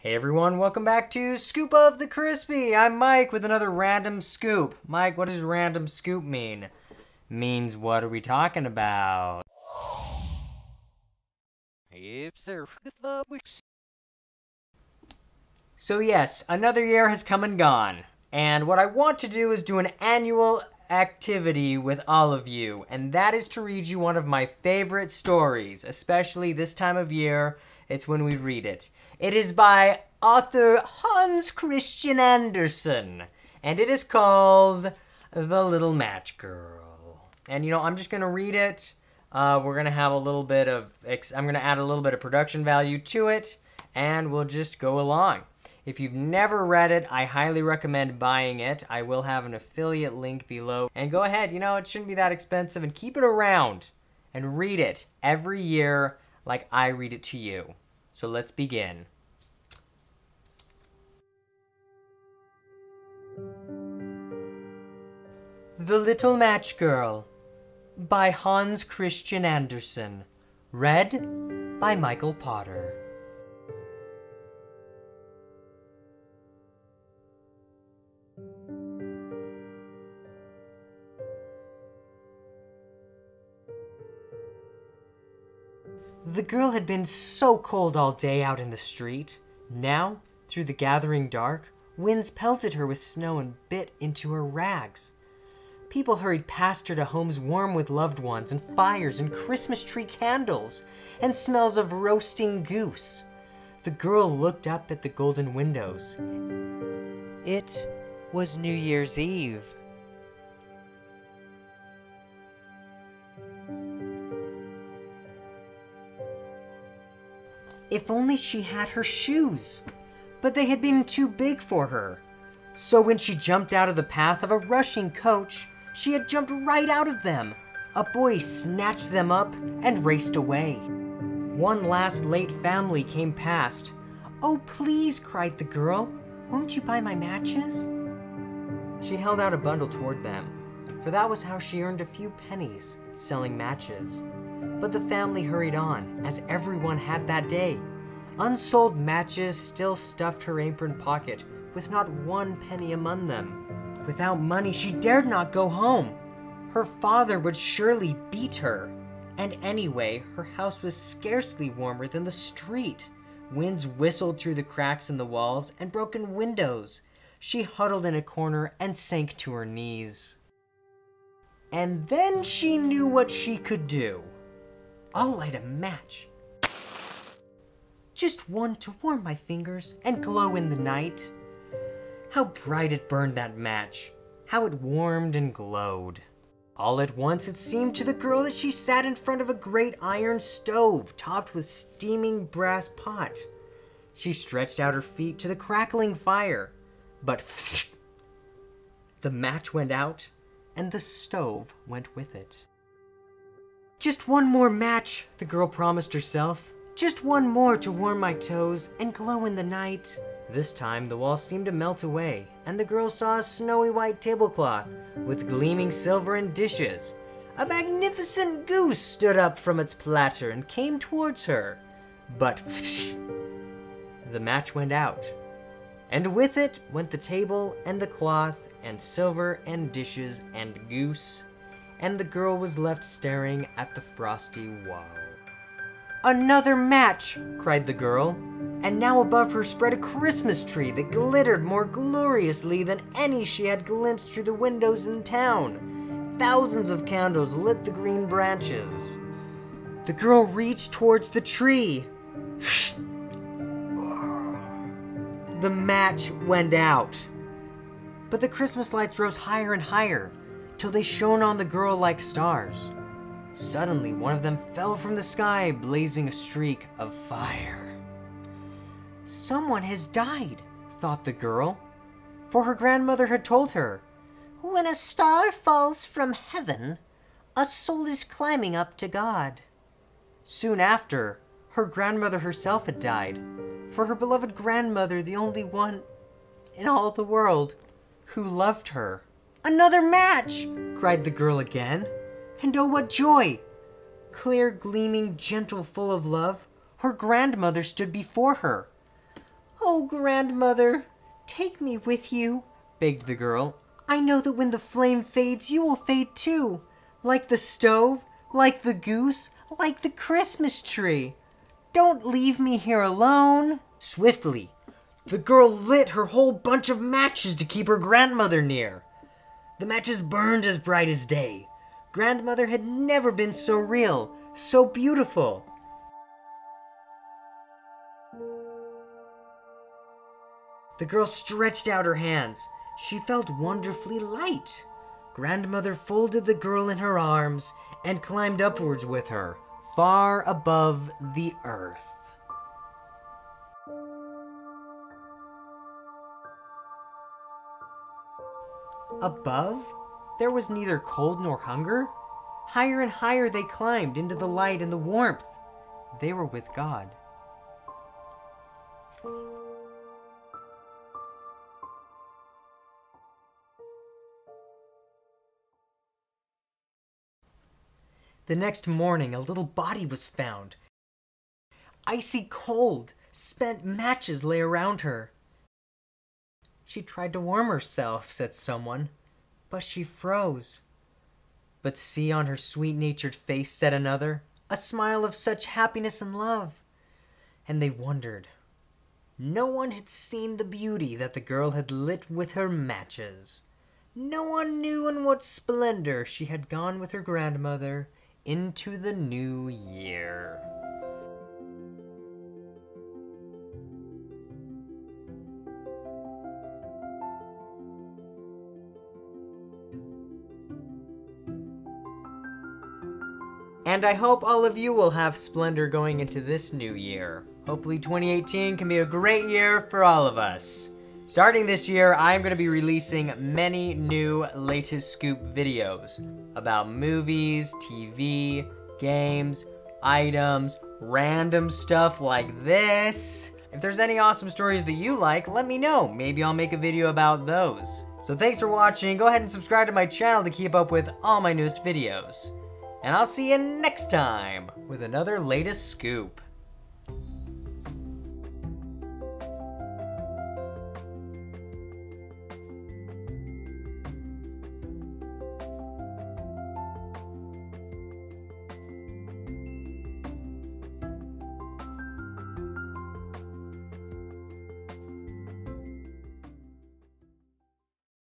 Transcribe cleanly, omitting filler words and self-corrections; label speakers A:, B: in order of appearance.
A: Hey everyone, welcome back to Scoop of the Crispy. I'm Mike with another random scoop. Mike, what does random scoop mean? Means what are we talking about? So yes, another year has come and gone. And what I want to do is do an annual activity with all of you. And that is to read you one of my favorite stories. Especially this time of year, it's when we read it. It is by author Christian Andersen. And it is called The Little Match Girl. And I'm just going to read it. We're going to have a little bit of, I'm going to add a little bit of production value to it. And we'll just go along. If you've never read it, I highly recommend buying it. I will have an affiliate link below. And go ahead, it shouldn't be that expensive, and keep it around and read it every year like I read it to you. So let's begin. The Little Match Girl by Christian Andersen. Read by Michael Potter. The girl had been so cold all day out in the street. Now, through the gathering dark, winds pelted her with snow and bit into her rags. People hurried past her to homes warm with loved ones and fires and Christmas tree candles and smells of roasting goose. The girl looked up at the golden windows. It was New Year's Eve. If only she had her shoes, but they had been too big for her. So when she jumped out of the path of a rushing coach, she had jumped right out of them. A boy snatched them up and raced away. One last late family came past. "Oh, please," cried the girl, "won't you buy my matches?" She held out a bundle toward them, for that was how she earned a few pennies, selling matches. But the family hurried on, as everyone had that day. Unsold matches still stuffed her apron pocket, with not one penny among them. Without money, she dared not go home. Her father would surely beat her. And anyway, her house was scarcely warmer than the street. Winds whistled through the cracks in the walls and broken windows. She huddled in a corner and sank to her knees. And then she knew what she could do. I'll light a match. Just one to warm my fingers and glow in the night. How bright it burned, that match. How it warmed and glowed. All at once it seemed to the girl that she sat in front of a great iron stove topped with steaming brass pot. She stretched out her feet to the crackling fire, but the match went out and the stove went with it. Just one more match, the girl promised herself. Just one more to warm my toes and glow in the night. This time the wall seemed to melt away, and the girl saw a snowy white tablecloth with gleaming silver and dishes. A magnificent goose stood up from its platter and came towards her. But the match went out, and with it went the table and the cloth and silver and dishes and goose, and the girl was left staring at the frosty wall. "Another match!" cried the girl, and now above her spread a Christmas tree that glittered more gloriously than any she had glimpsed through the windows in town. Thousands of candles lit the green branches. The girl reached towards the tree. The match went out. But the Christmas lights rose higher and higher, till they shone on the girl like stars. Suddenly, one of them fell from the sky, blazing a streak of fire. Someone has died, thought the girl, for her grandmother had told her, "When a star falls from heaven, a soul is climbing up to God." Soon after, her grandmother herself had died, for her beloved grandmother, the only one in all the world who loved her. "Another match!" cried the girl again. And oh, what joy! Clear, gleaming, gentle, full of love, her grandmother stood before her. "Oh, grandmother, take me with you," begged the girl. "I know that when the flame fades, you will fade too. Like the stove, like the goose, like the Christmas tree. Don't leave me here alone." Swiftly, the girl lit her whole bunch of matches to keep her grandmother near. The matches burned as bright as day. Grandmother had never been so real, so beautiful. The girl stretched out her hands. She felt wonderfully light. Grandmother folded the girl in her arms and climbed upwards with her, far above the earth. Above, there was neither cold nor hunger. Higher and higher they climbed into the light and the warmth. They were with God. The next morning, a little body was found. Icy cold, spent matches lay around her. She tried to warm herself, said someone, but she froze. But see on her sweet-natured face, said another, a smile of such happiness and love. And they wondered. No one had seen the beauty that the girl had lit with her matches. No one knew in what splendor she had gone with her grandmother into the new year. And I hope all of you will have splendor going into this new year. Hopefully 2018 can be a great year for all of us. Starting this year, I'm going to be releasing many new latest scoop videos about movies, TV, games, items, random stuff like this. If there's any awesome stories that you like, let me know. Maybe I'll make a video about those. So thanks for watching. Go ahead and subscribe to my channel to keep up with all my newest videos. And I'll see you next time with another latest scoop.